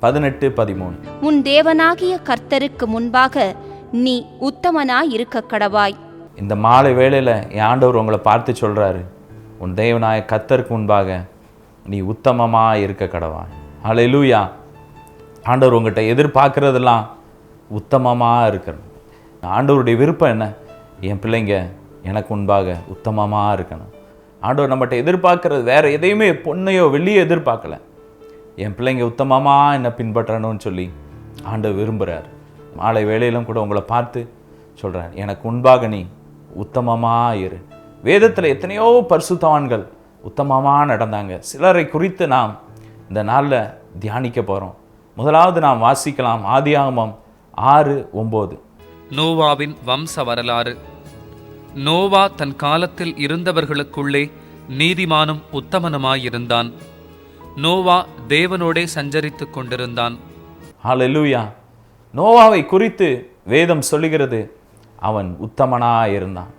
18:13. உன் தேவனாகிய கர்த்தருக்கு முன்பாக நீ உத்தமனாயிருக்க கடவாய். இந்த மாலை வேளையில் என் ஆண்டவர் உங்களை பார்த்து சொல்கிறாரு, உன் தேவனாய கர்த்தருக்கு முன்பாக நீ உத்தமமாக இருக்க கடவாய். ஹல்லேலூயா. ஆண்டவர் உங்கள்கிட்ட எதிர்பார்க்குறதெல்லாம் உத்தமமாக இருக்கணும். ஆண்டவருடைய விருப்பம் என்ன? என் பிள்ளைங்க எனக்கு முன்பாக உத்தமமாக இருக்கணும். ஆண்டவர் நம்மகிட்ட எதிர்பார்க்கறது வேறு எதையுமே, பொண்ணையோ வெள்ளியோ எதிர்பார்க்கல. என் பிள்ளைங்க உத்தமமாக என்னை பின்பற்றணும்னு சொல்லி ஆண்டவர் விரும்புகிறார். மாலை வேளையிலும் கூட உங்களை பார்த்து சொல்கிறார், எனக்கு முன்பாக நீ உத்தமமாக இரு. வேதத்தில் எத்தனையோ பரிசுத்தவான்கள் உத்தமமாக நடந்தாங்க. சிலரை குறித்து நாம் இந்த நாளில் தியானிக்க போகிறோம். முதலாவது நாம் வாசிக்கலாம் ஆதியாகமம் 6:9. நோவாவின் வம்ச வரலாறு. நோவா தன் காலத்தில் இருந்தவர்களுக்குள்ளே நீதிமானும் உத்தமனுமாயிருந்தான். நோவா தேவனோடே சஞ்சரித்துக் கொண்டிருந்தான். ஹல்லேலூயா. நோவாவை குறித்து வேதம் சொல்லுகிறது, அவன் உத்தமனாக இருந்தான்.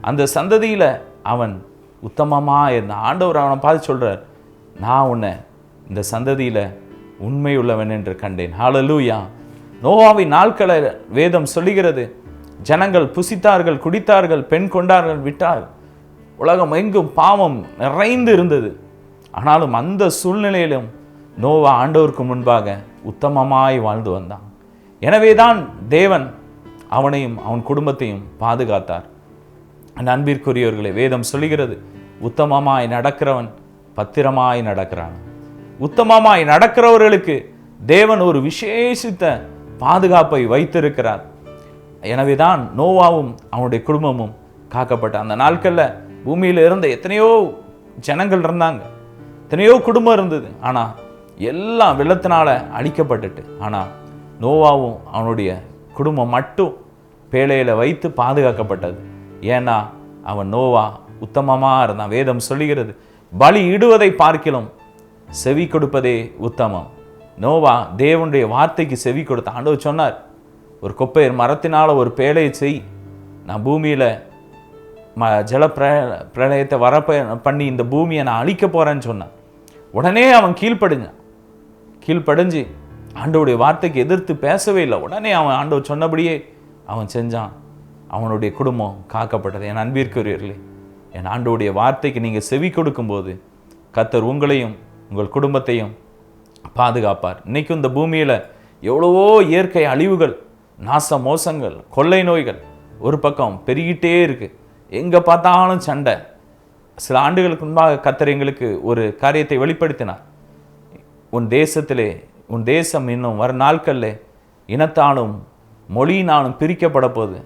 அந்த சந்ததியில் அவன் உத்தமமாக இருந்தான். ஆண்டவர் அவனை பார்த்து சொல்கிறார், நான் உன்னை இந்த சந்ததியில் உண்மையுள்ளவன் என்று கண்டேன். ஹல்லேலூயா. நோவாவின் நாட்களை வேதம் சொல்லுகிறது, ஜனங்கள் புசித்தார்கள், குடித்தார்கள், பெண் கொண்டார்கள், விட்டார்கள். உலகம் எங்கும் பாவம் நிறைந்து இருந்தது. ஆனாலும் அந்த சூழ்நிலையிலும் நோவா ஆண்டவருக்கு முன்பாக உத்தமமாய் வாழ்ந்து வந்தான். எனவே தான் தேவன் அவனையும் அவன் குடும்பத்தையும் பாதுகாத்தார். அன்பிற்குரியவர்களே, வேதம் சொல்லுகிறது, உத்தமமாய் நடக்கிறவன் பத்திரமாய் நடக்கிறான். உத்தமமாய் நடக்கிறவர்களுக்கு தேவன் ஒரு விசேஷித்த பாதுகாப்பை வைத்திருக்கிறார். எனவே தான் நோவாவும் அவனுடைய குடும்பமும் காக்கப்பட்ட அந்த நாட்களில் பூமியில் இருந்த எத்தனையோ ஜனங்கள் இருந்தாங்க, எத்தனையோ குடும்பம் இருந்தது. ஆனால் எல்லாம் வெள்ளத்தினால் அழிக்கப்பட்டுட்டு, ஆனால் நோவாவும் அவனுடைய குடும்பம் மட்டும் பேழையில் வைத்து பாதுகாக்கப்பட்டது. ஏன்னா அவன் நோவா உத்தமமாக இருந்தான். வேதம் சொல்லுகிறது, பலி இடுவதை பார்க்கிலும் செவி கொடுப்பதே உத்தமம். நோவா தேவனுடைய வார்த்தைக்கு செவி கொடுத்தான். ஆண்டவர் சொன்னார், ஒரு கொப்பையர் மரத்தினால் ஒரு பேழையை செய், நான் பூமியில் ஜல பிரளயத்தை பண்ணி இந்த பூமியை நான் அழிக்க போகிறேன்னு சொன்னான். உடனே அவன் கீழ்ப்படிஞ்சு ஆண்டவருடைய வார்த்தைக்கு எதிர்த்து பேசவே இல்லை. உடனே அவன் ஆண்டவர் சொன்னபடியே அவன் செஞ்சான். அவனுடைய குடும்பம் காக்கப்பட்டது. என் அன்பிற்குரியவர்களே, என் ஆண்டவருடைய வார்த்தைக்கு நீங்கள் செவி கொடுக்கும்போது கர்த்தர் உங்களையும் உங்கள் குடும்பத்தையும் பாதுகாப்பார். இன்றைக்கும் இந்த பூமியில் எவ்வளவோ இயற்கை அழிவுகள், நாச மோசங்கள், கொள்ளை நோய்கள் ஒரு பக்கம் பெருகிட்டே இருக்குது. எங்கே பார்த்தாலும் சண்டை. சில ஆண்டுகளுக்கு முன்பாக கர்த்தர் எங்களுக்கு ஒரு காரியத்தை வெளிப்படுத்தினார். உன் தேசம் இன்னும் வரும் நாட்களில் இனத்தாலும் மொழியினாலும் பிரிக்கப்பட போகுது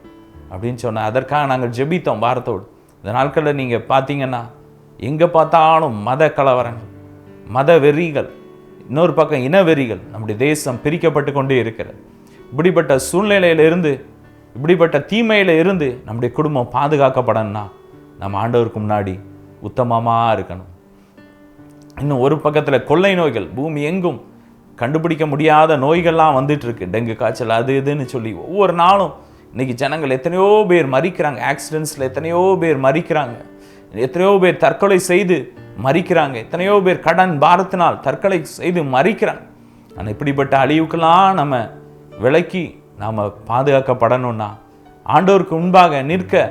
அப்படின்னு சொன்னார். அதற்காக நாங்கள் ஜெபித்தோம் வாரத்தோடு. இந்த நாட்களில் நீங்கள் பார்த்தீங்கன்னா எங்கே பார்த்தாலும் மத கலவரங்கள், மத வெறிகள், இன்னொரு பக்கம் இனவெறிகள். நம்முடைய தேசம் பிரிக்கப்பட்டு கொண்டே இருக்கிறது. இப்படிப்பட்ட சூழ்நிலையிலிருந்து, இப்படிப்பட்ட தீமையில் இருந்து நம்முடைய குடும்பம் பாதுகாக்கப்படணும்னா நம்ம ஆண்டவருக்கு முன்னாடி உத்தமமாக இருக்கணும். இன்னும் ஒரு பக்கத்தில் கொள்ளை நோய்கள், பூமி எங்கும் கண்டுபிடிக்க முடியாத நோய்கள்லாம் வந்துட்டு இருக்கு. டெங்கு காய்ச்சல், அது இதுன்னு சொல்லி ஒவ்வொரு நாளும் இன்னைக்கு ஜனங்கள் எத்தனையோ பேர் மறிக்கிறாங்க. ஆக்சிடென்ட்ஸில் எத்தனையோ பேர் மறிக்கிறாங்க. எத்தனையோ பேர் தற்கொலை செய்து மறிக்கிறாங்க. எத்தனையோ பேர் கடன் பாரத்தினால் தற்கொலை செய்து மறிக்கிறாங்க. ஆனால் இப்படிப்பட்ட அழிவுக்கெல்லாம் நம்ம விலக்கி நாம் பாதுகாக்கப்படணும்னா ஆண்டவருக்கு முன்பாக நிற்க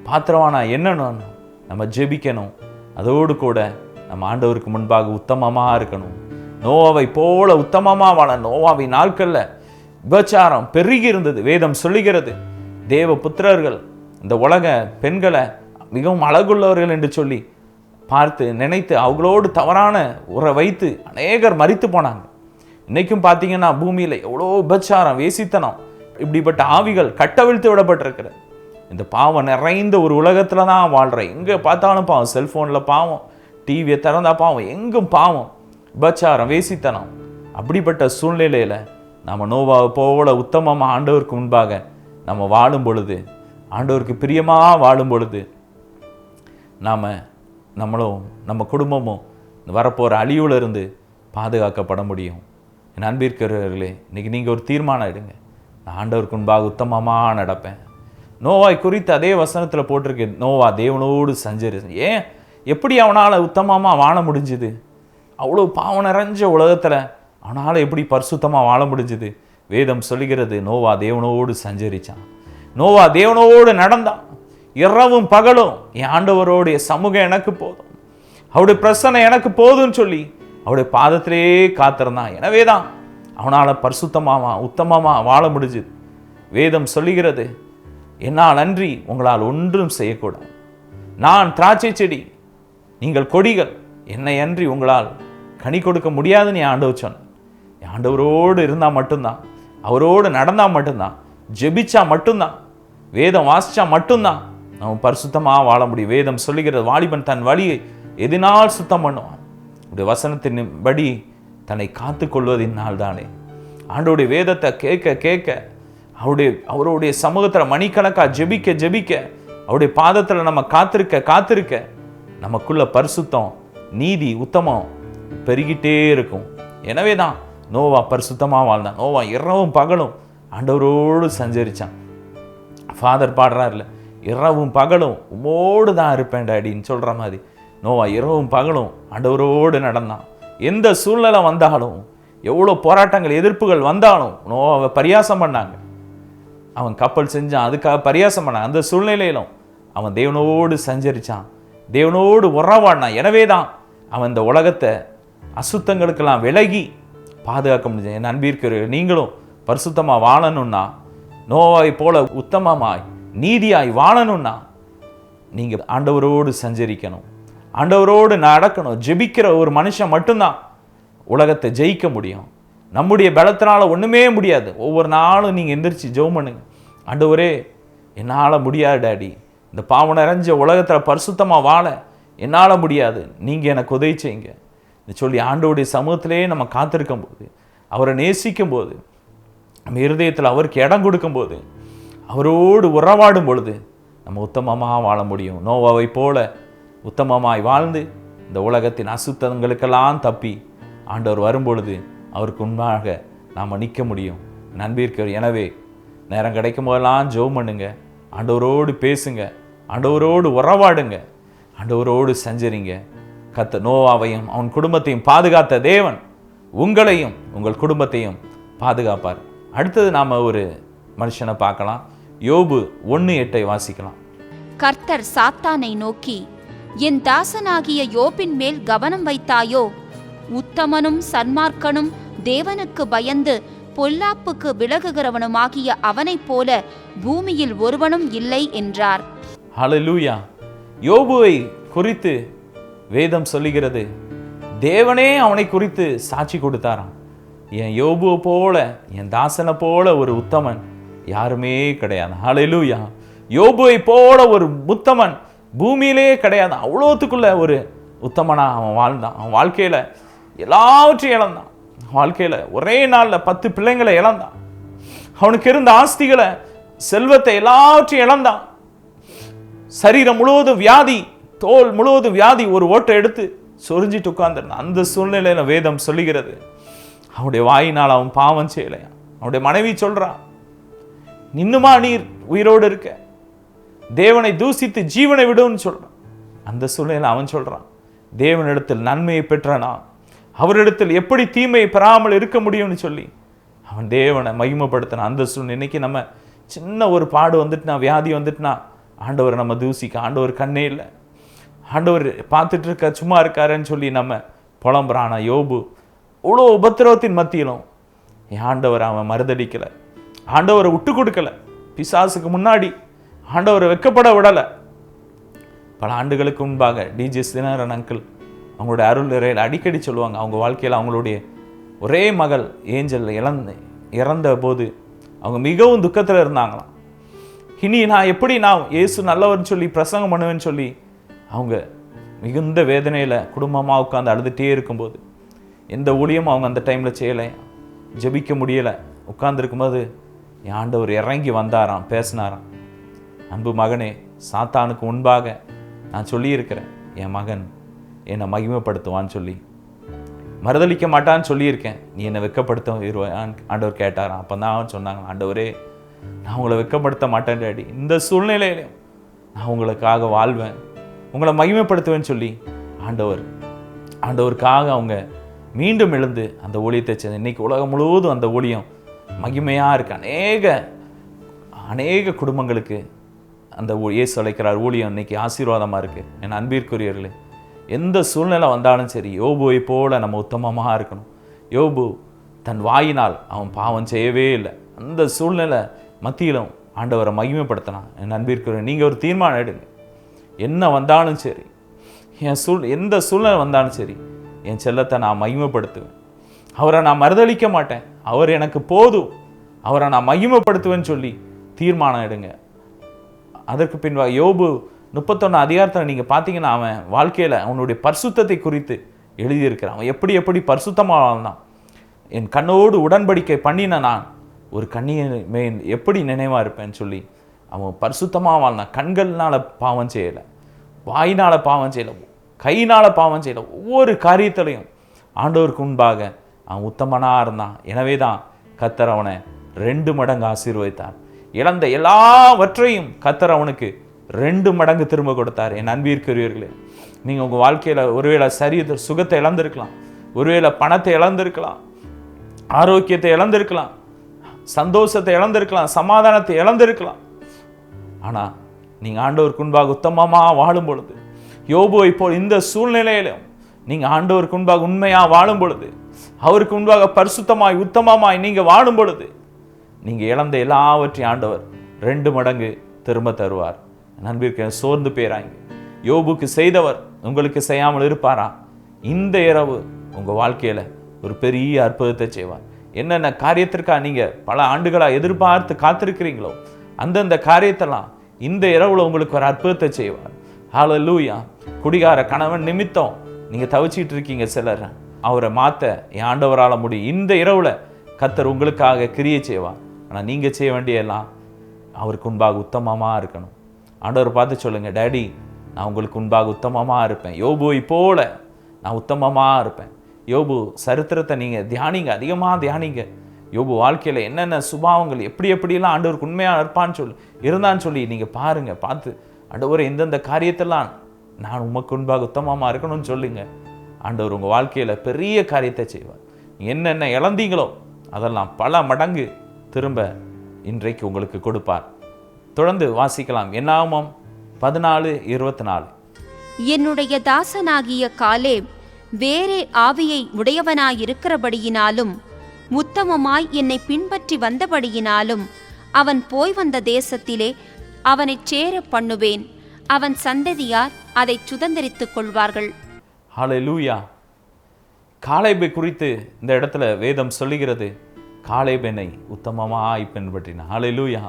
பாத்திரவானா என்னன்னு நம்ம ஜெபிக்கணும். அதோடு கூட நம்ம ஆண்டவருக்கு முன்பாக உத்தமமாக இருக்கணும். நோவாவை போல உத்தமமாக வாழ. நோவாவின் நாட்களில் விபச்சாரம் பெருகி இருந்தது. வேதம் சொல்லுகிறது, தேவ புத்திரர்கள் இந்த உலக பெண்களை மிகவும் அழகுள்ளவர்கள் என்று சொல்லி பார்த்து நினைத்து அவங்களோடு தவறான உரை வைத்து அநேகர் மரித்து போனாங்க. இன்றைக்கும் பார்த்தீங்கன்னா பூமியில் எவ்வளோ விபச்சாரம், வேசித்தனம், இப்படிப்பட்ட ஆவிகள் கட்டவிழ்த்து விடப்பட்டிருக்கிறது. இந்த பாவம் நிறைந்த ஒரு உலகத்தில் தான் வாழ்கிறேன். எங்கே பார்த்தாலும் பாவம், செல்ஃபோனில் பாவம், டிவியை திறந்தா பாவம், எங்கும் பாவம், விபச்சாரம், வேசித்தனம். அப்படிப்பட்ட சூழ்நிலையில் நம்ம நோவாவை போல உத்தமமாக ஆண்டவருக்கு முன்பாக நம்ம வாழும் பொழுது, ஆண்டவருக்கு பிரியமாக வாழும் பொழுது நம்மளும் நம்ம குடும்பமும் வரப்போகிற அழிவுலேருந்து பாதுகாக்கப்பட முடியும். என் அன்பிற்கிறவர்களே, இன்றைக்கி நீங்கள் ஒரு தீர்மானம் எடுங்க, நான் ஆண்டவருக்கு முன்பாக உத்தமமாக நடப்பேன். நோவாய் குறித்து அதே வசனத்தில் போட்டிருக்கு, நோவா தேவனோடு சஞ்சரி. எப்படி அவனால் உத்தமமாக வாழ முடிஞ்சுது? அவ்வளோ பாவம் நிறைஞ்ச உலகத்தில் அவனால் எப்படி பரிசுத்தமாக வாழ முடிஞ்சுது? வேதம் சொல்லுகிறது, நோவா தேவனோடு சஞ்சரித்தான், நோவா தேவனோடு நடந்தான். இரவும் பகலும் என் ஆண்டவரோடைய சமூகம் எனக்கு போதும், அவருடைய பிரசன்னம் எனக்கு போதும்னு சொல்லி அவருடைய பாதத்திலேயே காத்திருந்தான். எனவே தான் அவனால் பரிசுத்தமாக உத்தமமாக வாழ முடிஞ்சுது. வேதம் சொல்லுகிறது, என்னால் அன்றி உங்களால் ஒன்றும் செய்யக்கூடாது. நான் திராட்சை செடி, நீங்கள் கொடிகள், என்னை அன்றி உங்களால் கனி கொடுக்க முடியாதுன்னு என் ஆண்டவர் சொன்னார். என் ஆண்டவரோடு இருந்தால் மட்டும்தான், அவரோடு நடந்தால் மட்டும்தான், ஜெபிச்சா மட்டும்தான், வேதம் வாசிச்சா மட்டும்தான் நம்ம பரிசுத்தமாக வாழ முடியும். வேதம் சொல்லுகிறது, வாலிபன் தன் வழியை எதினால் சுத்தம் பண்ணுவான், இப்படி வசனத்தின் படி தன்னை காத்து கொள்வதினால் தானே. ஆண்டோடைய வேதத்தை கேட்க கேட்க, அவருடைய சமூகத்தில் மணிக்கணக்காக ஜெபிக்க ஜெபிக்க, அவருடைய பாதத்தில் நம்ம காத்திருக்க நமக்குள்ள பரிசுத்தம், நீதி, உத்தமம் பெருகிட்டே இருக்கும். எனவே தான் நோவா பரிசுத்தமாக வாழ்ந்தான். நோவா இரவும் பகலும் ஆண்டவரோடு சஞ்சரித்தான். ஃபாதர் பாடுறாருல, இரவும் பகலும் உமோடு தான் இருப்பேன் டாடின்னு சொல்கிற மாதிரி நோவா இரவும் பகலும் ஆண்டவரோடு நடந்தான். எந்த சூழ்நிலை வந்தாலும், எவ்வளோ போராட்டங்கள் எதிர்ப்புகள் வந்தாலும் நோவாவை பரியாசம் பண்ணாங்க. அவன் கப்பல் செஞ்சான், அதுக்காக பரியாசம் பண்ணான். அந்த சூழ்நிலையிலும் அவன் தேவனோடு சஞ்சரித்தான், தேவனோடு உறவாடினான். எனவே தான் அவன் இந்த உலகத்தை அசுத்தங்களுக்கெல்லாம் விலகி பாதுகாக்க முடிஞ்சது. என் அன்பிற்கு நீங்களும் பரிசுத்தமாக வாழணும்னா, நோவாவை போல உத்தமமாய் நீதியாய் வாழணும்னா நீங்கள் ஆண்டவரோடு சஞ்சரிக்கணும், ஆண்டவரோடு நடக்கணும். ஜெபிக்கிற ஒரு மனுஷன் மட்டும்தான் உலகத்தை ஜெயிக்க முடியும். நம்முடைய பலத்தினால ஒன்றுமே முடியாது. ஒவ்வொரு நாளும் நீங்கள் எந்திரிச்சு ஜெபம் பண்ணுங்க, ஆண்டவரே என்னால் முடியாது டாடி, இந்த பாவம் நிறைஞ்ச உலகத்தில் பரிசுத்தமாக வாழ என்னால் முடியாது, நீங்கள் எனக்கு உதவி செய்யுங்க சொல்லி ஆண்டவருடைய சமூகத்திலே நம்ம காத்திருக்கும் போது, அவரை நேசிக்கும் போது, நம்ம இருதயத்தில் அவருக்கு இடம் கொடுக்கும்போது, அவரோடு உறவாடும் பொழுது நம்ம உத்தமமாக வாழ முடியும். நோவாவை போல உத்தமமாய் வாழ்ந்து இந்த உலகத்தின் அசுத்தங்களுக்கெல்லாம் தப்பி ஆண்டவர் வரும்பொழுது அவருக்கு உண்மையாக நாம் நிற்க முடியும். நண்பிற்கு எனவே நேரம் கிடைக்கும் போதெல்லாம் ஜெபம் பண்ணுங்க, ஆண்டவரோடு பேசுங்க, ஆண்டவரோடு உறவாடுங்க, ஆண்டவரோடு சஞ்சரிங்க. நோவாவையும் அவன் குடும்பத்தையும் பாதுகாத்த தேவன் உங்களையும் உங்கள் குடும்பத்தையும் பாதுகாப்பார். அடுத்தது நாம் ஒரு மனுஷனை பார்க்கலாம். யோபு 1:8 வாசிக்கலாம். கர்த்தர் சாத்தானை நோக்கி, என் தாசனாகிய யோபின் மேல் கவனம் வைத்தாயோ? உத்தமனும் சன்மார்க்கனும் தேவனுக்கு பயந்து பொல்லாப்புக்கு விலகுகிறவனுமாகிய அவனைப் போல பூமியில் ஒருவனும் இல்லை என்றார். ஹல்லேலூயா. யோபுவை குறித்து வேதம் சொல்லுகிறது, தேவனே அவனை குறித்து சாட்சி கொடுத்தாராம். என் யோபுவை போல, என் தாசனை போல ஒரு உத்தமன் யாருமே கிடையாது. ஹல்லேலூயா. யோபுவை போல ஒரு உத்தமன் பூமியிலே கிடையாது. அவ்வளோத்துக்குள்ள ஒரு உத்தமனா அவன் வாழ்ந்தான். அவன் வாழ்க்கையில் எல்லாவற்றையும் இழந்தான். வாழ்க்கையில் ஒரே நாளில் 10 பிள்ளைங்களை இழந்தான். அவனுக்கு இருந்த ஆஸ்திகளை, செல்வத்தை எல்லாவற்றையும் இழந்தான். சரீரம் முழுவதும் வியாதி, தோல் முழுவதும் வியாதி, ஒரு ஓட்டை எடுத்து சொரிஞ்சிட்டு உட்கார்ந்துருந்தான். அந்த சூழ்நிலையில வேதம் சொல்லுகிறது, அவனுடைய வாயினால் அவன் பாவம் செய்யலையா. அவனுடைய மனைவி சொல்றான், இன்னுமா நீர் உயிரோடு இருக்க, தேவனை தூசித்து ஜீவனை விடுன்னு சொல்றான். அந்த சூழ்நிலையில் அவன் சொல்றான், தேவனிடத்தில் நன்மையை பெற்றனா அவரிடத்தில் எப்படி தீமையை பெறாமல் இருக்க முடியும்னு சொல்லி அவன் தேவனை மகிமைப்படுத்தினான். அந்த சூழ்நிலை இன்னைக்கு நம்ம சின்ன ஒரு பாடு வந்துட்டுனா, வியாதி வந்துட்டுனா, ஆண்டவர் நம்ம தூசிக்க, ஆண்டவர் கண்ணே இல்லை, ஆண்டவர் பார்த்துட்டு இருக்க சும்மா இருக்காருன்னு சொல்லி நம்ம புலம்புறானா. யோபு அவ்வளோ உபத்திரவத்தின் மத்தியிலும் என் ஆண்டவர் அவன் மறுதடிக்கலை, ஆண்டவரை விட்டு கொடுக்கலை, பிசாசுக்கு முன்னாடி ஆண்டவரை வெக்கப்பட விடலை. பல ஆண்டுகளுக்கு முன்பாக டிஜே தினகரன் அங்கிள் அவங்களுடைய அருள் நிறையில் அடிக்கடி சொல்லுவாங்க, அவங்க வாழ்க்கையில் அவங்களுடைய ஒரே மகள் ஏஞ்சல் இறந்த போது அவங்க மிகவும் துக்கத்தில் இருந்தாங்களாம். இனி நான் எப்படி இயேசு நல்லவர்னு சொல்லி பிரசங்கம் பண்ணுவேன்னு சொல்லி அவங்க மிகுந்த வேதனையில் குடும்பமாக உட்காந்து அழுதுகிட்டே இருக்கும்போது, எந்த ஊழியமும் அவங்க அந்த டைமில் செய்யலை, ஜெபிக்க முடியலை. உட்கார்ந்துருக்கும்போது என் ஆண்டவர் இறங்கி வந்தாராம், பேசினாராம், அன்பு மகனே, சாத்தானுக்கு முன்பாக நான் சொல்லியிருக்கிறேன், என் மகன் என்னை மகிமைப்படுத்துவான்னு சொல்லி, மறுதளிக்க மாட்டான்னு சொல்லியிருக்கேன், நீ என்னை வெட்கப்படுத்த ஆண்டவர் கேட்டாராம். அப்போ தான் அவன் சொன்னாங்க, ஆண்டவரே நான் உங்களை வெட்கப்படுத்த மாட்டேன் டாடி, இந்த சூழ்நிலையிலையும் நான் உங்களுக்காக வாழ்வேன், உங்களை மகிமைப்படுத்துவேன்னு சொல்லி ஆண்டவருக்காக அவங்க மீண்டும் எழுந்து அந்த ஊழியத்தை செஞ்சு இன்னைக்கு உலகம் முழுவதும் அந்த ஊழியம் மகிமையாக இருக்கு. அநேக குடும்பங்களுக்கு அந்த இயேசு அழைக்கிறார் ஊழியம் இன்னைக்கு ஆசீர்வாதமாக இருக்குது. என் அன்பிற்குரியவர்களே, எந்த சூழ்நிலை வந்தாலும் சரி யோபுவை போல நம்ம உத்தமமாக இருக்கணும். யோபு தன் வாயினால் அவன் பாவம் செய்யவே இல்லை. அந்த சூழ்நிலை மத்தியிலும் ஆண்டவரை மகிமைப்படுத்தினான். என் அன்பிற்குரிய நீங்கள் ஒரு தீர்மானம் எடுங்க. என்ன வந்தாலும் சரி, எந்த சூழ்நிலை வந்தாலும் சரி, என் செல்லத்தை நான் மகிமைப்படுத்துவேன். அவரை நான் மறுதளிக்க மாட்டேன். அவர் எனக்கு போதும், அவரை நான் மகிமைப்படுத்துவேன்னு சொல்லி தீர்மானம் எடுங்க. அதற்கு பின்பா யோபு 31 அதிகாரத்தில் நீங்கள் பார்த்தீங்கன்னா அவன் வாழ்க்கையில் அவனுடைய பரிசுத்தத்தை குறித்து எழுதியிருக்கிறான். அவன் எப்படி பரிசுத்தமாக வாழ்ந்தான். என் கண்ணோடு உடன்படிக்கை பண்ணின நான் ஒரு கண்ணியை எப்படி நினைவாக இருப்பேன்னு சொல்லி அவன் பரிசுத்தமாக வாழ்ந்தான். கண்கள்னால் பாவம் செய்யலை, வாயினால் பாவம் செய்யலை, கையினால் பாவம் செய்யலை. ஒவ்வொரு காரியத்திலையும் ஆண்டவருக்கு முன்பாக அவன் உத்தமனாக இருந்தான். எனவே தான் கர்த்தர் அவனை 2 மடங்கு ஆசீர்வதித்தார். இழந்த எல்லாவற்றையும் கர்த்தர் அவனுக்கு 2 மடங்கு திரும்ப கொடுத்தார். என் அன்பிற்குரியவர்களே, நீங்கள் உங்கள் வாழ்க்கையில் ஒருவேளை சுகத்தை இழந்திருக்கலாம், ஒருவேளை பணத்தை இழந்திருக்கலாம், ஆரோக்கியத்தை இழந்திருக்கலாம், சந்தோஷத்தை இழந்திருக்கலாம், சமாதானத்தை இழந்திருக்கலாம். ஆனால் நீங்கள் ஆண்டவருக்கு முன்பாக உத்தமமாக வாழும் பொழுது, யோபுவை போல் இந்த சூழ்நிலையிலும் நீங்கள் ஆண்டவருக்கு முன்பாக உண்மையாக வாழும் பொழுது, அவருக்கு முன்பாக பரிசுத்தமாய் உத்தமமாய் நீங்கள் வாழும் பொழுது, நீங்கள் இழந்த எல்லாவற்றையும் ஆண்டவர் 2 மடங்கு திரும்ப தருவார். நண்பிற்கு சோர்ந்து போயிறாங்க. யோபுக்கு செய்தவர் உங்களுக்கு செய்யாமல் இருப்பாரா? இந்த இரவு உங்கள் வாழ்க்கையில் ஒரு பெரிய அற்புதத்தை செய்வார். என்னென்ன காரியத்திற்காக நீங்கள் பல ஆண்டுகளாக எதிர்பார்த்து காத்திருக்கிறீங்களோ அந்தந்த காரியத்தெல்லாம் இந்த இரவுல உங்களுக்கு ஒரு அற்புதத்தை செய்வார். ஹல்லேலூயா. குடிகார கணவன் நிமித்தம் நீங்கள் தவிச்சிட்டு இருக்கீங்க சிலர், அவரை மாற்ற என் ஆண்டவரால் முடியும். இந்த இரவுல கர்த்தர் உங்களுக்காக கிரியை செய்வார். ஆனால் நீங்கள் செய்ய வேண்டிய எல்லாம் அவருக்கு முன்பாக உத்தமமாக இருக்கணும். ஆண்டவர் பார்த்து சொல்லுங்கள், டேடி நான் உங்களுக்கு முன்பாக உத்தமமாக இருப்பேன், யோபுவை போல நான் உத்தமமாக இருப்பேன். யோபு சரித்திரத்தை நீங்கள் தியானிங்க, அதிகமாக தியானிங்க. யோபு வாழ்க்கையில் என்னென்ன சுபாவங்கள் எப்படியெல்லாம் ஆண்டவருக்கு உண்மையாக இருந்தான்னு சொல்லி நீங்கள் பாருங்கள். பார்த்து ஆண்டவரை எந்தெந்த காரியத்தெல்லாம் நான் உமக்கு முன்பாக உத்தமமாக இருக்கணும்னு சொல்லுங்க. ஆண்டவர் உங்கள் வாழ்க்கையில் பெரிய காரியத்தை செய்வார். என்னென்ன இழந்தீங்களோ அதெல்லாம் பல மடங்கு திரும்ப இன்றைக்கு உங்களுக்கு கொடுப்பார். தொடர்ந்து வாசிக்கலாம். என்னாகமம் 14:24. என்னுடைய தாசனாகிய காலேப் வேறே ஆவியை உடையவனாயிருக்கிறபடியினாலும் உத்தமமாய் என்னை பின்பற்றி வந்தபடியினாலும் அவன் போய் வந்த தேசத்திலே அவனைச் சேர பண்ணுவேன். அவன் சந்ததியார் அதை சுதந்தரித்துக் கொள்வார்கள். ஹல்லேலூயா. காலேபை குறித்து இந்த இடத்துல வேதம் சொல்லுகிறது, காலேபனை உத்தமமாய் பின்பற்றினான். ஹல்லேலூயா.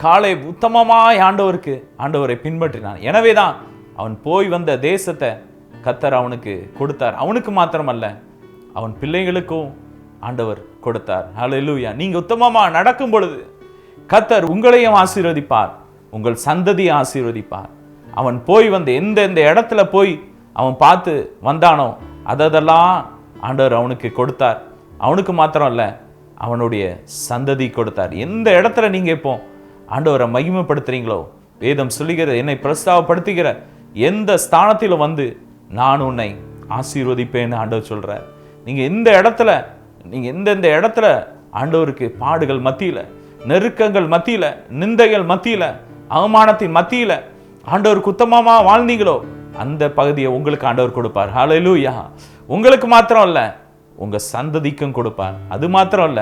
காலேப் உத்தமமாய் ஆண்டவரை பின்பற்றினான். எனவே தான் அவன் போய் வந்த தேசத்தை கர்த்தர் அவனுக்கு கொடுத்தார். அவனுக்கு மாத்திரமல்ல, அவன் பிள்ளைகளுக்கும் ஆண்டவர் கொடுத்தார். ஹல்லேலூயா. நீங்க உத்தமமா நடக்கும் பொழுது கர்த்தர் உங்களையும் ஆசீர்வதிப்பார், உங்கள் சந்ததியை ஆசீர்வதிப்பார். அவன் போய் வந்து எந்த இடத்துல போய் அவன் பார்த்து வந்தானோ அதெல்லாம் ஆண்டவர் அவனுக்கு கொடுத்தார். அவனுக்கு மாத்திரம் இல்ல, அவனுடைய சந்ததி கொடுத்தார். எந்த இடத்துல நீங்க இப்போ ஆண்டவரை மகிமைப்படுத்துறீங்களோ, வேதம் சொல்லுகிற என்னை பிரஸ்தாவப்படுத்துகிற எந்த ஸ்தானத்திலும் வந்து நான் உன்னை ஆசீர்வதிப்பேன்னு ஆண்டவர் சொல்றார். நீங்க எந்தெந்த இடத்துல ஆண்டவருக்கு பாடுகள் மத்தியில, நெருக்கங்கள் மத்தியில, நிந்தைகள் மத்தியில, அவமானத்தின் மத்தியில ஆண்டவருக்கு உத்தமமா வாழ்ந்தீங்களோ அந்த பகுதியை உங்களுக்கு ஆண்டவர் கொடுப்பார். ஹல்லேலூயா. உங்களுக்கு மாத்திரம் இல்ல, உங்க சந்ததிக்கும் கொடுப்பார். அது மாத்திரம் இல்ல,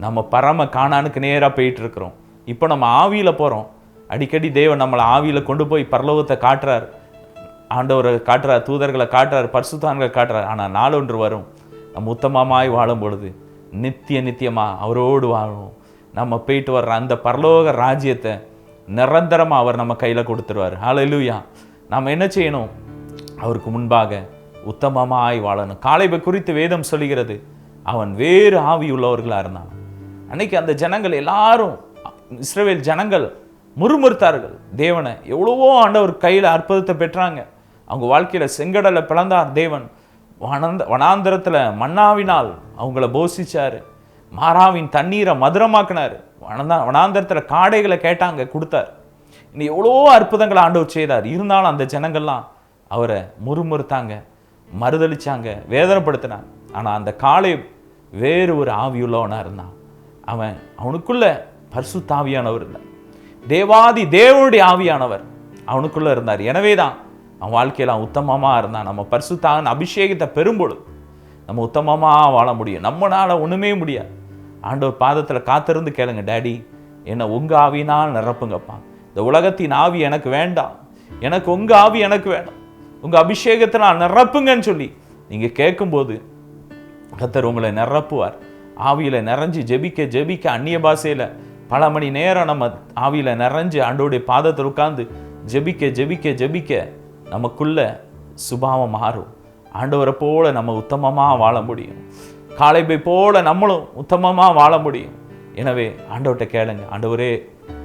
நம்ம பரம கானானுக்கு நேரா போயிட்டு இருக்கிறோம். இப்போ நம்ம ஆவியில போறோம். அடிக்கடி தேவன் நம்மளை ஆவியில கொண்டு போய் பரலோகத்தை காட்டுறார், ஆண்டவரை காட்டுறார், தூதர்களை காட்டுறார், பரிசுத்தான்களை காட்டுறார். ஆனால் நாளொன்று வரும், நம்ம உத்தமமாய் வாழும் பொழுது நித்தியமா அவரோடு வாழும். நம்ம போயிட்டு வர்ற அந்த பரலோக ராஜ்யத்தை நிரந்தரமாக அவர் நம்ம கையில் கொடுத்துருவார். ஹல்லேலூயா. நாம் என்ன செய்யணும்? அவருக்கு முன்பாக உத்தமமாய் வாழணும். காலேபை குறித்து வேதம் சொல்லுகிறது, அவன் வேறு ஆவி உள்ளவர்களாக இருந்தான். அன்னைக்கு அந்த ஜனங்கள் எல்லாரும், இஸ்ரவேல் ஜனங்கள் முறுமுறுத்தார்கள் தேவனை. எவ்வளவோ ஆண்டவர் கையில் அற்புதத்தை பெற்றாங்க. அவங்க வாழ்க்கையில் செங்கடலை பிளந்தார் தேவன். வனாந்தரத்தில் மன்னாவினால் அவங்கள போஷிச்சாரு. மாறாவின் தண்ணீரை மதுரமாக்கினார். வனாந்தரத்தில் காடைகளை கேட்டாங்க, கொடுத்தார். இன்னும் எவ்வளோ அற்புதங்களை ஆண்டவர் செய்தார். இருந்தாலும் அந்த ஜனங்கள்லாம் அவரை முறுமுறுத்தாங்க. மறுதளிச்சாங்க, வேதனைப்படுத்தினாங்க. ஆனால் அந்த காலேப் வேறு ஒரு ஆவியுள்ளவனாக இருந்தான். அவனுக்குள்ள பரிசுத்த ஆவியானவர் இருந்தார், தேவாதி தேவனுடைய ஆவியானவர் அவனுக்குள்ள இருந்தார். எனவே தான் அவன் வாழ்க்கையில் அவன் உத்தமமாக இருந்தான். நம்ம பரிசுத்த அபிஷேகத்தை பெறும்பொழுது நம்ம உத்தமமாக வாழ முடியும். நம்மளால ஒன்றுமே முடியாது. ஆண்டவர் பாதத்தில் காத்திருந்து கேளுங்க, டேடி என்னை உங்கள் ஆவியினால் நிரப்புங்கப்பா, இந்த உலகத்தின் ஆவி எனக்கு வேண்டாம், எனக்கு உங்கள் ஆவி எனக்கு வேணும், உங்கள் அபிஷேகத்தினால் நிரப்புங்கன்னு சொல்லி நீங்கள் கேட்கும்போது கர்த்தர் உங்களை நிரப்புவார். ஆவியில் நிறைஞ்சு ஜெபிக்க ஜெபிக்க அந்நிய பாஷையில் பல மணி நேரம் நம்ம ஆவியில் நிறைஞ்சு ஆண்டோடைய பாதத்தில் உட்கார்ந்து ஜெபிக்க ஜெபிக்க ஜெபிக்க நமக்குள்ள சுபாவம் மாறும். ஆண்டவரை போல நம்ம உத்தமமாக வாழ முடியும். காலேபை போல நம்மளும் உத்தமமாக வாழ முடியும். எனவே ஆண்டவர்கிட்ட கேளுங்க, ஆண்டவரே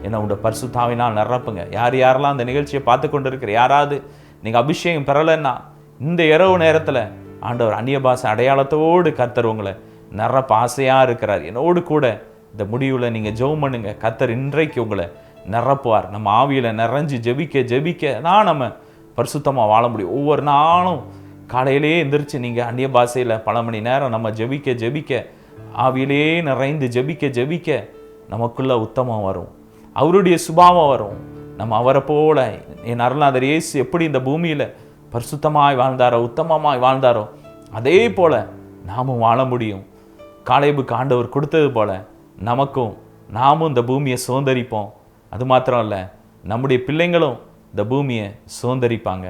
என்னை உடைய பரிசுத்த ஆவியினால் நிரப்புங்க. யாரெல்லாம் அந்த நிகழ்ச்சியை பார்த்து கொண்டு இருக்கிற யாராவது நீங்கள் அபிஷேகம் பெறலைன்னா இந்த இரவு நேரத்தில் ஆண்டவர் அந்நிய பாஷை அடையாளத்தோடு கர்த்தர் உங்களை நிரப்ப ஆசையாக இருக்கிறார். என்னோடு கூட இந்த முடிவில் நீங்கள் ஜெபம் பண்ணுங்க. கர்த்தர் இன்றைக்கு உங்களை நிரப்புவார். நம்ம ஆவியில் நிறைஞ்சு ஜெபிக்க ஜெபிக்க தான் நம்ம பரிசுத்தமாக வாழ முடியும். ஒவ்வொரு நாளும் காலையிலே எந்திரிச்சு நீங்கள் அந்நிய பாஷையில் பல மணி நேரம் நம்ம ஜெபிக்க ஜெபிக்க ஆவியிலே நிறைந்து ஜெபிக்க ஜெபிக்க நமக்குள்ள உத்தமம் வரும், அவருடைய சுபாவம் வரும். நம்ம அவரை போல என் அருளாதர் இயேசு எப்படி இந்த பூமியில் பரிசுத்தமாய் வாழ்ந்தாரோ உத்தமமாய் வாழ்ந்தாரோ அதே போல நாமும் வாழ முடியும். காலேபுக்கு ஆண்டவர் கொடுத்தது போல நாமும் இந்த பூமியை சுதந்தரிப்போம். அது மாத்திரம் இல்லை, நம்முடைய பிள்ளைங்களும் இந்த பூமியை சுதந்தரிப்பாங்க.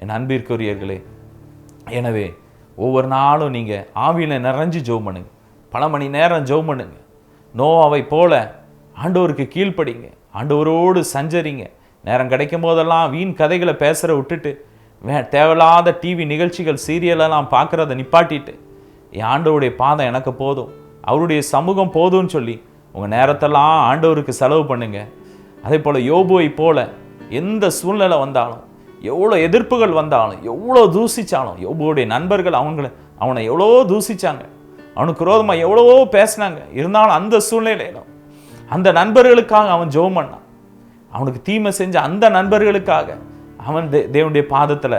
என் அன்பிற்குரியர்களே, எனவே ஒவ்வொரு நாளும் நீங்கள் ஆவியில் நிறைஞ்சு ஜெபம் பண்ணுங்க, பல மணி நேரம் ஜெபம் பண்ணுங்க. நோவாவை போல ஆண்டவருக்கு கீழ்ப்படிங்க, ஆண்டவரோடு சஞ்சரிங்க. நேரம் கிடைக்கும் போதெல்லாம் வீண் கதைகளை பேசுகிற விட்டுட்டு தேவையில்லாத டிவி நிகழ்ச்சிகள் சீரியலெல்லாம் பார்க்குறத நிப்பாட்டிட்டு என் ஆண்டவருடைய பாதம் எனக்கு போதும், அவருடைய சமூகம் போதும்னு சொல்லி உங்கள் நேரத்தெல்லாம் ஆண்டவருக்கு செலவு பண்ணுங்க. அதே போல் யோபுவை போல எந்த சூழ்நிலை வந்தாலும், எவ்வளோ எதிர்ப்புகள் வந்தாலும், எவ்வளோ தூசிச்சாலும், யோபுவுடைய நண்பர்கள் அவனை எவ்வளோ தூசிச்சாங்க, அவனுக்கு விரோதமாக எவ்வளவோ பேசினாங்க. இருந்தாலும் அந்த சூழ்நிலையிலும் அந்த நண்பர்களுக்காக அவன் ஜெபம் பண்ணான். அவனுக்கு தீமை செஞ்ச அந்த நண்பர்களுக்காக அவன் தேவனுடைய பாதத்தில்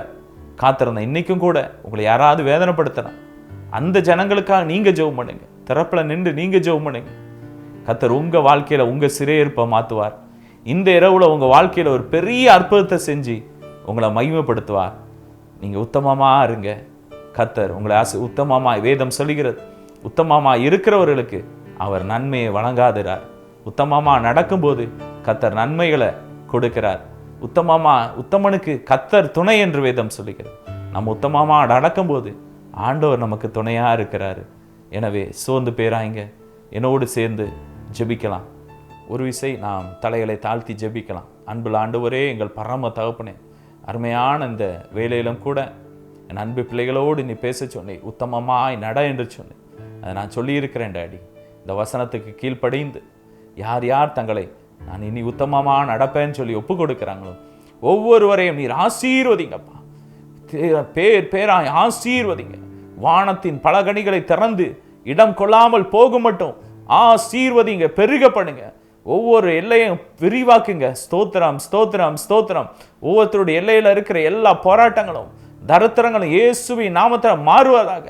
காத்திருந்தான். இன்றைக்கும் கூட உங்களை யாராவது வேதனைப்படுத்தினான், அந்த ஜனங்களுக்காக நீங்கள் ஜெபம் பண்ணுங்க, திறப்பில் நின்று நீங்கள் ஜெபம் பண்ணுங்க. கர்த்தர் உங்கள் வாழ்க்கையில் உங்கள் சிறையிருப்பை மாற்றுவார். இந்த இரவில் உங்கள் வாழ்க்கையில் ஒரு பெரிய அற்புதத்தை செஞ்சு உங்களை மகிமைப்படுத்துவார். நீங்கள் உத்தமமாக இருங்க. கர்த்தர் உங்களை உத்தமமாக, வேதம் சொல்லுகிறது, உத்தமமாக இருக்கிறவர்களுக்கு அவர் நன்மையை வழங்காதிரார். உத்தமமாக நடக்கும்போது கர்த்தர் நன்மைகளை கொடுக்கிறார். உத்தமனுக்கு கர்த்தர் துணை என்று வேதம் சொல்லுகிறது. நம்ம உத்தமமாக நடக்கும்போது ஆண்டவர் நமக்கு துணையாக இருக்கிறாரு. எனவே சோர்ந்து பேராங்க, என்னோடு சேர்ந்து ஜெபிக்கலாம். ஒரு விசை நாம் தலைகளை தாழ்த்தி ஜெபிக்கலாம். அன்புள்ள ஆண்டவரே, எங்கள் பரம தகப்பனே, அருமையான இந்த வேலையிலும் கூட என் அன்பு பிள்ளைகளோடு நீ பேச சொன்னேன், உத்தமமாய் நட என்று சொன்னேன். அதை நான் சொல்லியிருக்கிறேன் டாடி. இந்த வசனத்துக்கு கீழ்ப்படிந்து யார் யார் தங்களை நான் இனி உத்தமமாக நடப்பேன்னு சொல்லி ஒப்பு கொடுக்குறாங்களோ ஒவ்வொருவரையும் நீர் ஆசீர்வதிங்கப்பா, பேராய் ஆசீர்வதிங்க. வானத்தின் பலகணிகளை திறந்து இடம் கொள்ளாமல் போகும் மட்டும் ஆசீர்வதிங்க, பெருக பண்ணுங்க. ஒவ்வொரு எல்லையும் விரிவாக்குங்க. ஸ்தோத்திரம் ஸ்தோத்திரம் ஸ்தோத்திரம். ஒவ்வொருத்தருடைய எல்லையில் இருக்கிற எல்லா போராட்டங்களும் தரித்திரங்களும் இயேசுவின் நாமத்தில் மாறுவதாக.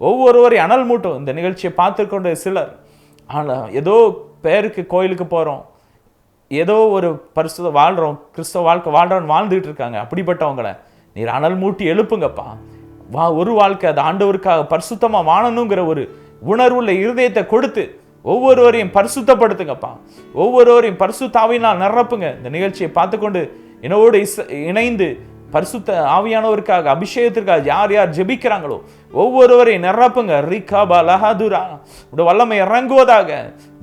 ஒவ்வொருவரையும் அனல் மூட்டும். இந்த நிகழ்ச்சியை பார்த்துக்கொண்டு சிலர் ஏதோ பேருக்கு கோயிலுக்கு போகிறோம், ஏதோ ஒரு பரிசுத்த வாழ்கிறோம், கிறிஸ்தவ வாழ்க்கை வாழ்கிறோன்னு வாழ்ந்துகிட்டு இருக்காங்க. அப்படிப்பட்டவங்களை நீர் அனல் மூட்டி எழுப்புங்கப்பா. ஒரு வாழ்க்கை அது ஆண்டவருக்காக பரிசுத்தமாக வாழணுங்கிற ஒரு உணர்வுள்ள இருதயத்தை கொடுத்து ஒவ்வொருவரையும் பரிசுத்தப்படுத்துங்கப்பா. ஒவ்வொருவரையும் பரிசுத்த ஆவியினால் நிரப்புங்க. இந்த நிகழ்ச்சியை பார்த்துக்கொண்டு என்னோடு இணைந்து பரிசுத்த ஆவியானவருக்காக அபிஷேகத்திற்காக யார் யார் ஜெபிக்கிறாங்களோ ஒவ்வொருவரையும் நிரப்புங்க. ரிகாபா லஹதுரா, உடைய வல்லமை இறங்குவதாக.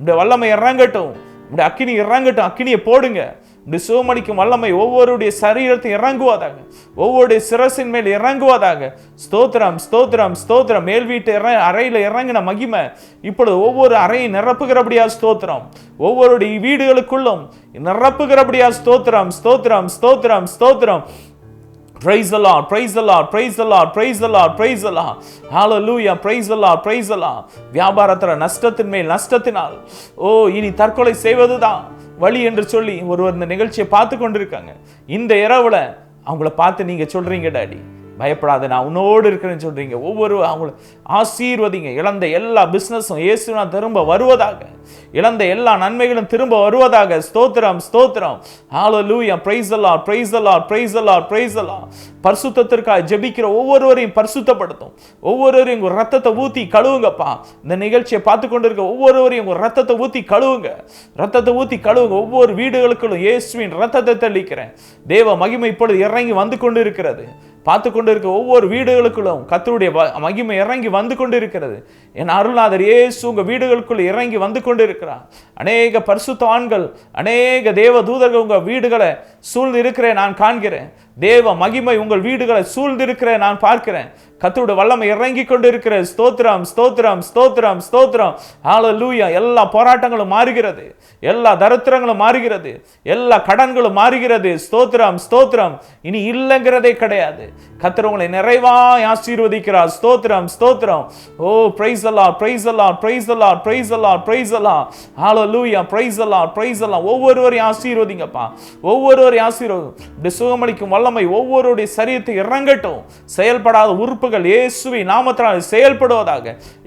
உடைய வல்லமை இறங்கட்டும், உடைய அக்கினி இறங்கட்டும். அக்கினியை போடுங்க. உடைய சுகமளிக்கும் வல்லமை ஒவ்வொருடைய சரீரத்தை இறங்குவதாக, ஒவ்வொருடைய சிரசின் மேல் இறங்குவதாக. ஸ்தோத்திரம் ஸ்தோத்திரம் ஸ்தோத்திரம். மேல் வீட்டு அறையில் இறங்கின மகிமை இப்பொழுது ஒவ்வொரு அறையை நிரப்புகிறபடியா ஸ்தோத்திரம். ஒவ்வொருடைய வீடுகளுக்குள்ளும் நிரப்புகிறபடியா ஸ்தோத்திரம் ஸ்தோத்திரம் ஸ்தோத்திரம் ஸ்தோத்திரம். Praise the Lord, praise the Lord, praise the Lord, praise the Lord, praise the Lord. Hallelujah, praise the Lord, praise the Lord. வியாபாரத்தில் நஷ்டத்தின் மேல் நஷ்டத்தினால் இனி தற்கொலை செய்வதுதான் வழி என்று சொல்லி ஒருவர் இந்த நிகழ்ச்சியை பார்த்து கொண்டிருக்காங்க. இந்த இரவுல அவங்கள பார்த்து நீங்க சொல்றீங்க, டாடி பயப்படாத, நான் உன்னோடு இருக்கிறேன்னு சொல்றீங்க. ஒவ்வொரு அவங்கள ஆசீர்வதிங்க. இழந்த எல்லா பிஸ்னஸும் இயேசுனா திரும்ப வருவதாக, இழந்த எல்லா நன்மைகளும் திரும்ப வருவதாக. ஸ்தோத்திரம், ஸ்தோத்திரம். ஹalleluya. praise the lord, praise the lord, praise the lord, praise the lord. பரிசுத்தத்திற்காக ஜெபிக்கிற ஒவ்வொருவரையும் பரிசுத்தப்படுத்தும். ஒவ்வொருவரையும் உங்க ரத்தத்தை ஊத்தி கழுவுங்கப்பா. இந்த நிகழ்ச்சியை பார்த்து கொண்டிருக்க ஒவ்வொருவரையும் உங்க ரத்தத்தை ஊத்தி கழுவுங்க, ரத்தத்தை ஊத்தி கழுவுங்க. ஒவ்வொரு வீடுகளுக்குள்ளும் இயேசுவின் ரத்தத்தை தெளிக்கிறேன். தேவ மகிமை இப்பொழுது இறங்கி வந்து கொண்டு இருக்கிறது. பார்த்து கொண்டு இருக்க ஒவ்வொரு வீடுகளுக்குள்ளும் கர்த்தருடைய மகிமை இறங்கி வந்து கொண்டு இருக்கிறது. என் அருள்நாதர் இயேசு உங்க வீடுகளுக்குள் இறங்கி வந்து கொண்டு இருக்கிறார். அநேக பரிசுத்தவான்கள், அநேக தேவ தூதர்கள் உங்க வீடுகளை சூழ்ந்து இருக்கிறேன் நான் காண்கிறேன். தேவ மகிமை உங்கள் வீடுகளை சூழ்ந்து இருக்கிறேன் நான் பார்க்கிறேன். கர்த்தருடைய வல்லமை இறங்கி கொண்டு இருக்கிற. ஸ்தோத்திரம், ஸ்தோத்திரம், ஸ்தோத்திரம், ஸ்தோத்திரம். ஹalleluya. எல்லா போராட்டங்களும் மாறுகிறது, எல்லா தரித்திரங்களும் மாறுகிறது, எல்லா கடன்களும் மாறுகிறது. ஸ்தோத்திரம், ஸ்தோத்திரம். இனி இல்லைங்கிறதே கிடையாது. கர்த்தர் உங்களை நிறைவாய் ஆசீர்வதிக்கிறார். ஸ்தோத்திரம், ஸ்தோத்திரம். ஓ praise the Lord, praise the Lord, praise the Lord, praise the Lord, praise the Lord. hallelujah, praise the Lord, praise the Lord. ஒவ்வொருவரையும் ஆசீர்வதிங்கப்பா, ஒவ்வொருவரையும் ஆசீர்வதிங்க. இப்படி சுகமளிக்கும் வல்லமை ஒவ்வொருடைய சரீரத்தை இறங்கட்டும். செயல்படாத உறுப்புகள் இயேசுவின் நாமத்தினால் செயல்படுவதாக.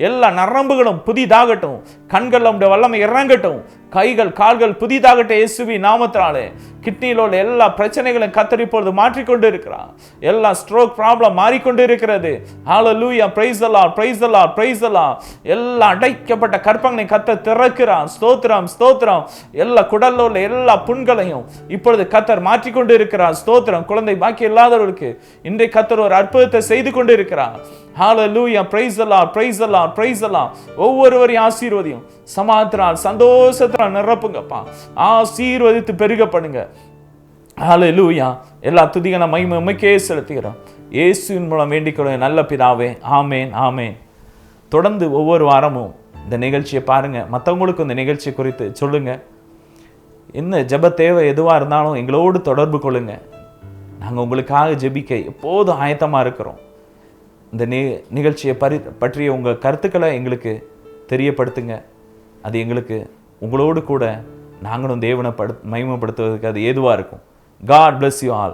எல்லா நரம்புகளும் புதிதாகட்டும். கண்கள் நம்முடைய வல்லமை இறங்கட்டும். கைகள் கால்கள் புதிதாகட்டும் இயேசுவின் நாமத்தினாலே. கிட்னியில் உள்ள எல்லா பிரச்சனைகளும் கர்த்தர் இப்பொழுது மாற்றிக்கொண்டு இருக்கிறார். எல்லா ஸ்ட்ரோக் ப்ராப்ளம் மாறிக்கொண்டு இருக்கிறது. ஹalleluya, praise the Lord, praise the Lord, praise the Lord. எல்லா அடைக்கப்பட்ட கற்பங்களை கர்த்தர் திறக்கிறார். ஸ்தோத்திரம், ஸ்தோத்திரம். எல்லா குடல்ல உள்ள எல்லா புண்களையும் இப்பொழுது கர்த்தர் மாற்றிக்கொண்டு இருக்கிறார். ஸ்தோத்திரம். குழந்தை பாக்கி இல்லாதவர்களுக்கு இன்றைக்கு கர்த்தர் ஒரு அற்புதத்தை செய்து கொண்டு இருக்கிறார். hallelujah, praise the Lord, praise the Lord, praise the Lord. ஒவ்வொருவரையும் ஆசீர்வதியும். சமாதானத்தால் சந்தோஷத்தால் நிரப்புங்கப்பா. ஆசீர்வதித்து பெருக பண்ணுங்க. ஹalleluya. எல்லா துதியான மகிமை உமக்கே செலுத்துகிறோம். இயேசுவின் மூலம் வேண்டிக்கொள்ளும் நல்ல பிதாவே. ஆமேன், ஆமேன். தொடர்ந்து ஒவ்வொரு வாரமும் இந்த நிகழ்ச்சியை பாருங்க. மற்றவங்களுக்கும் இந்த நிகழ்ச்சி குறித்து சொல்லுங்க. என்ன ஜெப தேவை எதுவாக இருந்தாலும் எங்களோடு தொடர்பு கொள்ளுங்க. நாங்கள் உங்களுக்காக ஜெபிக்க எப்போதும் ஆயத்தமாக இருக்கிறோம். இந்த நிகழ்ச்சியை பற்றிய உங்கள் கருத்துக்களை எங்களுக்கு தெரியப்படுத்துங்க. அது எங்களுக்கு உங்களோடு கூட நாங்களும் தேவனை மகிமைப்படுத்துவதற்கு அது ஏதுவாக இருக்கும். God bless you all.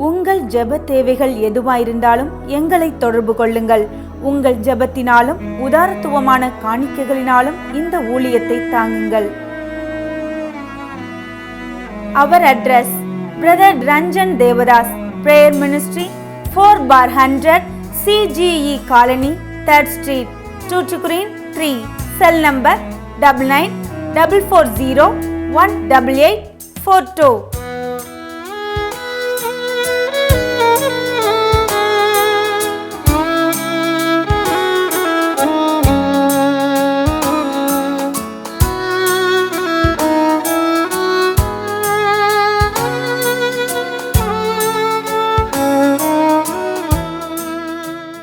உங்கள் ஜெப தேவைகள் எதுவாயிருந்தாலும் எங்களை தொடர்பு கொள்ளுங்கள். உங்கள் ஜெபத்தினாலும் உதாரத்துவமான காணிக்கைகளினாலும் இந்த ஊழியத்தை தாங்குங்கள். அவர் address: brother Ranjan Devadas, prayer ministry, 4/100 CGE colony, 3rd Street, Tuticorin 3. Cell number 9944018842.